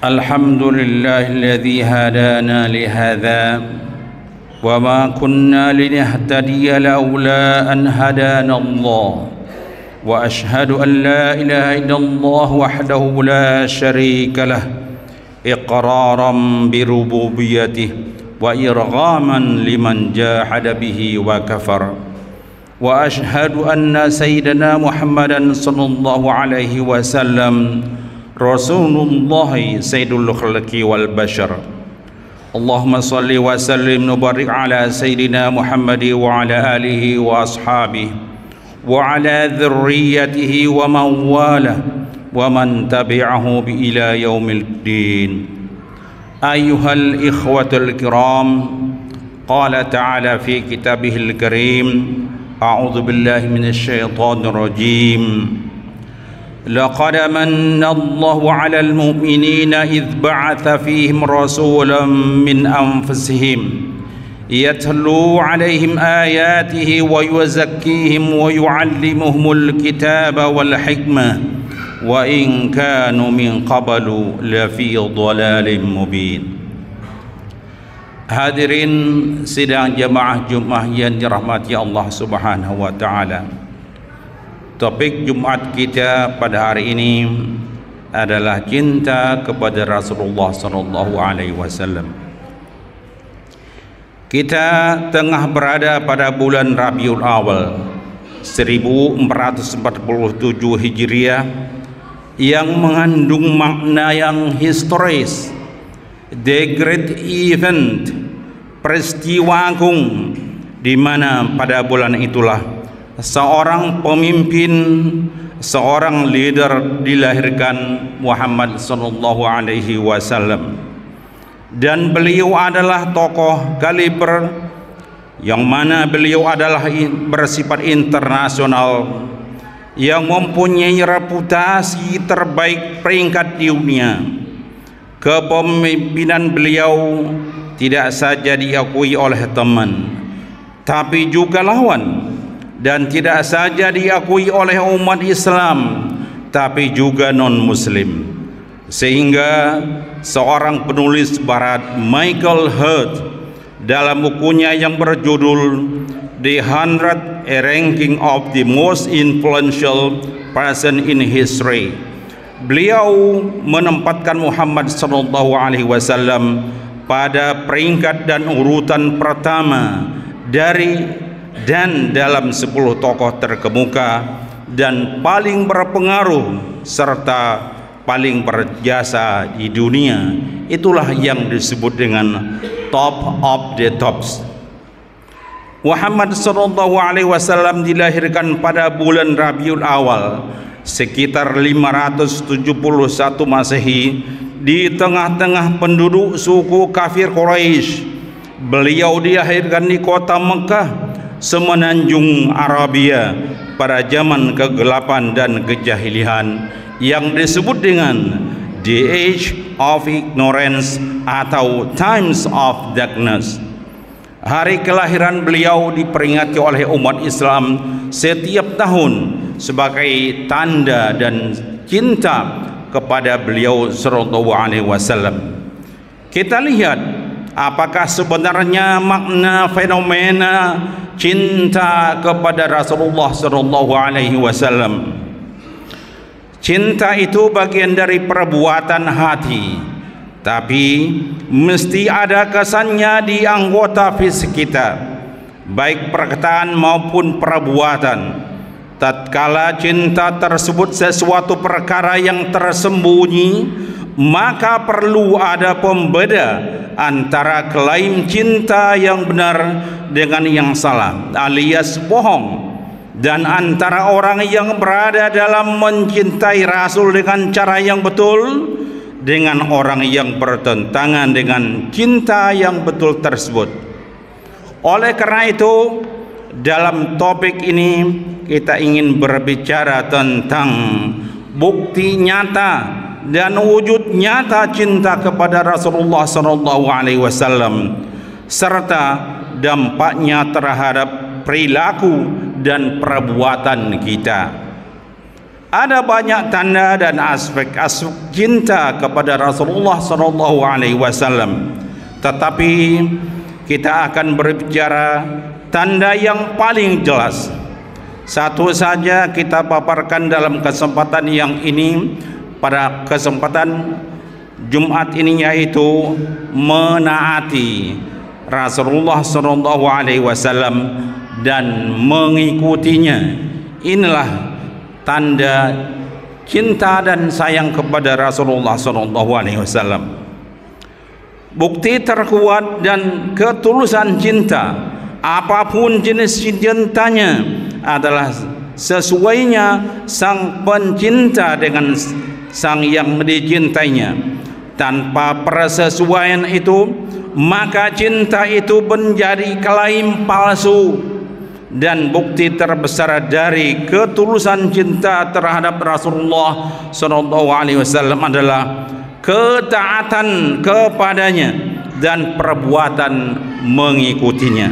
Alhamdulillah alladzi hadana lihadza wa ma kunna linahtadiya laula an hadana Allah wa ashhadu an la ilaha illallah wahdahu la syarika lah iqraran bi rububiyyatihi wa irghaman liman jahada bihi wa kafar wa ashhadu anna sayyidana Muhammadan sallallahu alaihi wasallam Rasulullah Sayyidul Khalqi wal Bashar. Allahumma salli wa sallim nubarik ala Sayyidina Muhammad wa ala alihi wa ashabihi wa ala dhurriyyatihi wa man wala wa man tabi'ahu bi ila yaumil din. Ayyuhal ikhwatul kiram, qala ta'ala fi kitabihil karim, a'udzu billahi minasy syaithanir rajim. لقد من الله على المؤمنين إذ بعث فيهم رسولا من أنفسهم يتلو عليهم آياته ويزكيهم ويعلمهم الكتاب والحكمة وإن كانوا من قبل لفي ضلال مبين. Hadirin sidang jamaah Jumat yang dirahmati Allah Subhanahu wa taala. Topik Jumat kita pada hari ini adalah cinta kepada Rasulullah sallallahu alaihi wasallam. Kita tengah berada pada bulan Rabiul Awal 1447 Hijriah yang mengandung makna yang historis, the great event, peristiwa agung, di mana pada bulan itulah seorang pemimpin, seorang leader dilahirkan, Muhammad sallallahu alaihi wasallam, dan beliau adalah tokoh kaliber yang mana beliau adalah bersifat internasional yang mempunyai reputasi terbaik peringkat dunia. Kepemimpinan beliau tidak saja diakui oleh teman tapi juga lawan, dan tidak saja diakui oleh umat Islam tapi juga non-muslim, sehingga seorang penulis barat, Michael Hurt, dalam bukunya yang berjudul The 100 Ranking of the Most Influential Person in History, beliau menempatkan Muhammad sallallahu alaihi wasallam pada peringkat dan urutan pertama dalam 10 tokoh terkemuka dan paling berpengaruh serta paling berjasa di dunia. Itulah yang disebut dengan top of the tops. Muhammad sallallahu alaihi wasallam dilahirkan pada bulan Rabiul Awal sekitar 571 Masehi di tengah-tengah penduduk suku kafir Quraisy. Beliau dilahirkan di kota Mekah, semenanjung Arabia, pada zaman kegelapan dan kejahilian yang disebut dengan the age of ignorance atau times of darkness. Hari kelahiran beliau diperingati oleh umat Islam setiap tahun sebagai tanda dan cinta kepada beliau sallallahu alaihi wasallam. Kita lihat apakah sebenarnya makna fenomena cinta kepada Rasulullah sallallahu alaihi wasallam. Cinta itu bagian dari perbuatan hati, tapi mesti ada kesannya di anggota fisik kita, baik perkataan maupun perbuatan. Tatkala cinta tersebut sesuatu perkara yang tersembunyi, maka perlu ada pembeda antara klaim cinta yang benar dengan yang salah alias bohong, dan antara orang yang berada dalam mencintai Rasul dengan cara yang betul dengan orang yang bertentangan dengan cinta yang betul tersebut. Oleh karena itu, dalam topik ini kita ingin berbicara tentang bukti nyata dan wujud nyata cinta kepada Rasulullah sallallahu alaihi wasallam serta dampaknya terhadap perilaku dan perbuatan kita. Ada banyak tanda dan aspek-aspek cinta kepada Rasulullah SAW, tetapi kita akan berbicara tanda yang paling jelas. Satu saja kita paparkan dalam kesempatan yang ini, pada kesempatan Jumat ini, yaitu menaati Rasulullah SAW dan mengikutinya. Inilah tanda cinta dan sayang kepada Rasulullah SAW. Bukti terkuat dan ketulusan cinta, apapun jenis cintanya, adalah sesuainya sang pencinta dengan sang yang dicintainya. Tanpa persesuaian itu, maka cinta itu menjadi klaim palsu. Dan bukti terbesar dari ketulusan cinta terhadap Rasulullah SAW adalah ketaatan kepadanya dan perbuatan mengikutinya.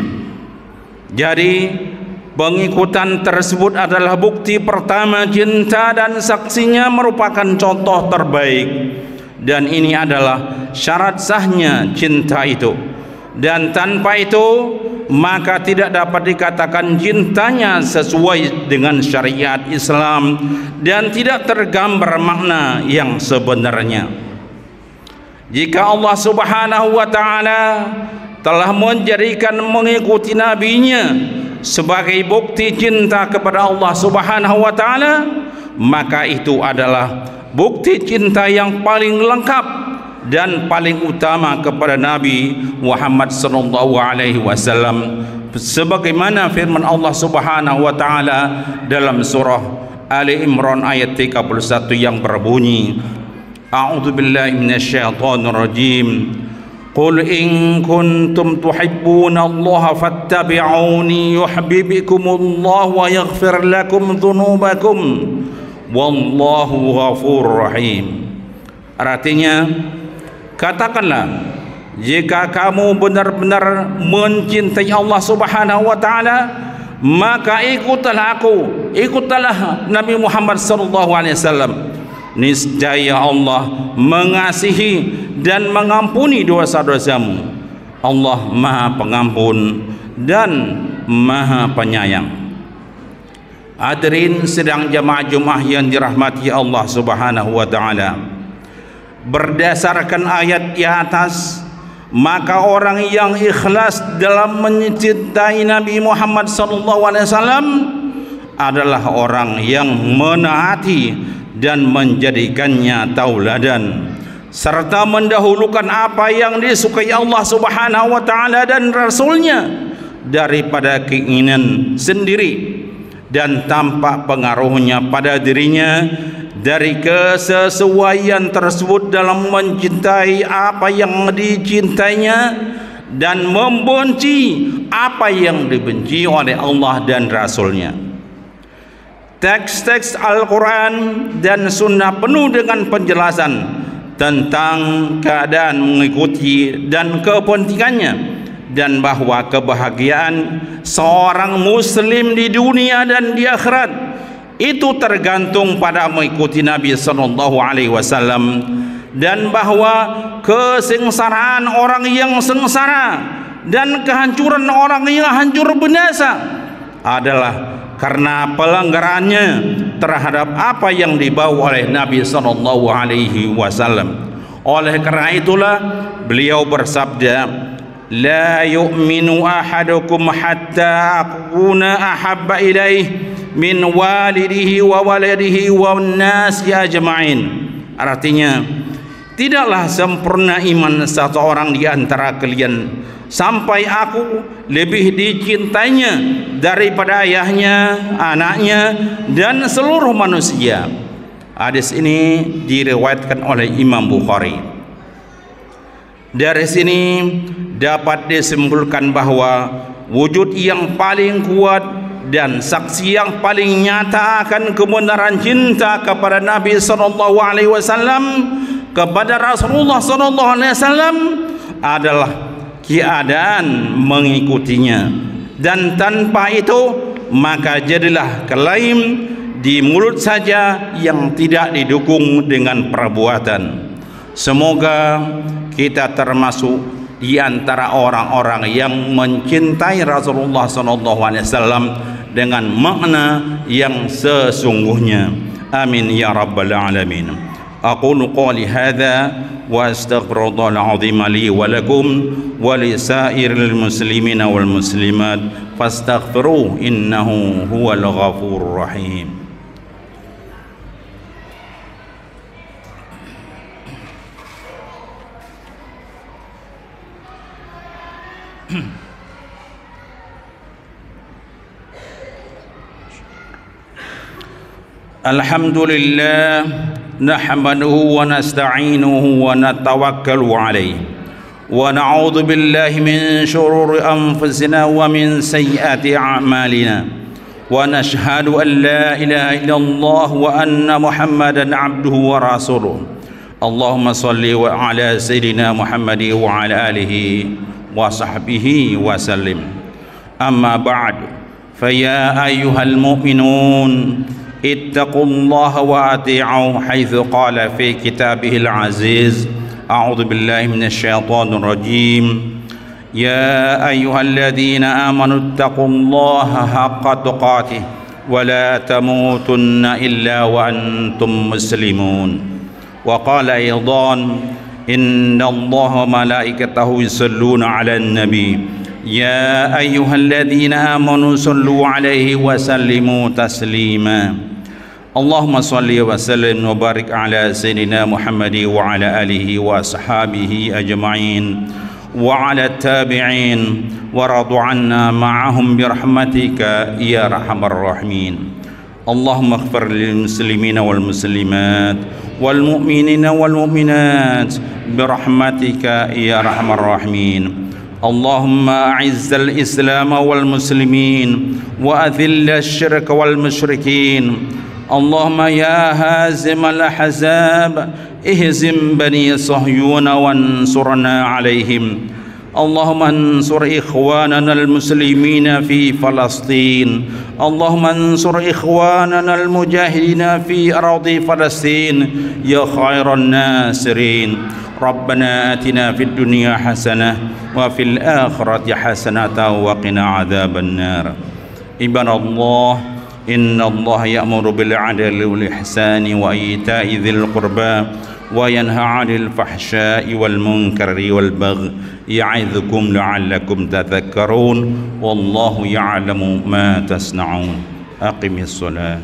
Jadi pengikutan tersebut adalah bukti pertama cinta, dan saksinya merupakan contoh terbaik. Dan ini adalah syarat sahnya cinta itu. Dan tanpa itu, maka tidak dapat dikatakan cintanya sesuai dengan syariat Islam dan tidak tergambar makna yang sebenarnya. Jika Allah Subhanahu wa Ta'ala telah menjadikan mengikuti nabinya sebagai bukti cinta kepada Allah Subhanahu wa Ta'ala, maka itu adalah bukti cinta yang paling lengkap dan paling utama kepada Nabi Muhammad SAW, sebagaimana firman Allah Subhanahu wa Ta'ala dalam surah Ali Imran ayat 31 yang berbunyi, A'udzu billahi minasyaitonir rajim. Qul in kuntum tuhibbuna Allah fattabi'uni yuhibbukumullah wa yaghfir lakum dzunubakum wallahu ghafurur rahim. Artinya, katakanlah, jika kamu benar-benar mencintai Allah Subhanahu wa Ta'ala, maka ikutlah aku, ikutlah Nabi Muhammad SAW. Niscaya Allah mengasihi dan mengampuni dosa-dosamu. Allah Maha Pengampun dan Maha Penyayang. Hadirin sedang jamaah Jumat yang dirahmati Allah Subhanahu wa Ta'ala, berdasarkan ayat di atas, maka orang yang ikhlas dalam mencintai Nabi Muhammad SAW adalah orang yang menaati dan menjadikannya tauladan, serta mendahulukan apa yang disukai Allah Subhanahu wa Ta'ala dan Rasulnya daripada keinginan sendiri, dan tampak pengaruhnya pada dirinya dari kesesuaian tersebut dalam mencintai apa yang dicintainya dan membenci apa yang dibenci oleh Allah dan Rasulnya. Teks-teks Al-Quran dan Sunnah penuh dengan penjelasan tentang keadaan mengikuti dan kepentingannya, dan bahwa kebahagiaan seorang muslim di dunia dan di akhirat itu tergantung pada mengikuti Nabi SAW, dan bahwa kesengsaraan orang yang sengsara dan kehancuran orang yang hancur binasa adalah karena pelanggarannya terhadap apa yang dibawa oleh Nabi SAW. Oleh karena itulah beliau bersabda, la yu'minu ahadukum hatta akuna ahabba ilaih min walidihi wa waladihi wa nasi ajma'in. Artinya, tidaklah sempurna iman seseorang di antara kalian sampai aku lebih dicintainya daripada ayahnya, anaknya, dan seluruh manusia. Hadis ini diriwayatkan oleh Imam Bukhari. Dari sini dapat disimpulkan bahwa wujud yang paling kuat dan saksi yang paling nyata akan kebenaran cinta kepada Nabi SAW, kepada Rasulullah SAW adalah keadaan mengikutinya dan tanpa itu maka jadilah klaim di mulut saja yang tidak didukung dengan perbuatan. Semoga kita termasuk di antara orang-orang yang mencintai Rasulullah SAW dengan makna yang sesungguhnya. Amin ya rabbal alamin. Aqulu qali hadza wa astaghfirullahal azim li wa lakum wa li sairil muslimina wal muslimat fastaghfiruhu innahu huwal ghafurur rahim. Alhamdulillah nahmaduhu wa nasta'inuhu wa natawakkalu alayhi wa na'udzu billahi min shururi anfusina wa min sayyiati a'malina wa nashhadu an la ilaha illallah wa anna Muhammadan abduhu wa rasuluh. Allahumma salli wa ala sayyidina Muhammadi wa ala alihi wa sahbihi wa sallim. Amma ba'd, fa ya ayyuhal mu'minun ittaqullaha wa ati'u haitsu qala fi kitabihil aziz. A'udzu billahi minasy syaithanir rajim. Ya ayyuhalladzina amanu ittaqullaha haqqa tuqatih wa la tamutunna illa wa antum muslimun. Wa qala aidan innallaha wa malaikatahu yusholluna 'alan nabi. Ya ayyuhalladzina amanu shallu 'alaihi wa sallimu taslima. Allahumma salli wa sallim wa barik ala sayyidina Muhammadi wa ala alihi wa ashabihi ajma'in wa ala tabi'in wa radu anna ma'ahum birahmatika ya arhamar rahimin. Allahumma ighfir lil muslimina wal muslimat wal mu'minina wal mu'minat birahmatika ya arhamar rahimin. Allahumma a'izzal islam wal muslimin wa adhillal syirka wal musyrikin. Allahumma ya hazimal ahzab ihzim bani sahyuna wansurna alaihim. Allahumma ansur ikhwanana al-muslimina fi Falastin. Allahumma ansur ikhwanana al-mujahidina fi ardi Falastin ya khairan nasirin. Rabbana atina fid dunya hasanah wa fil akhirati hasanah wa qina adzaban nar. Ibadallah, inna Allah ya'muru bil 'adli wal ihsani wa ita'i dzil qurba wa yanha 'anil fahsya'i wal munkari wal baghi ya'idzukum la'allakum tadhakkarun wallahu ya'lamu ma tasna'un. Aqimis shalah.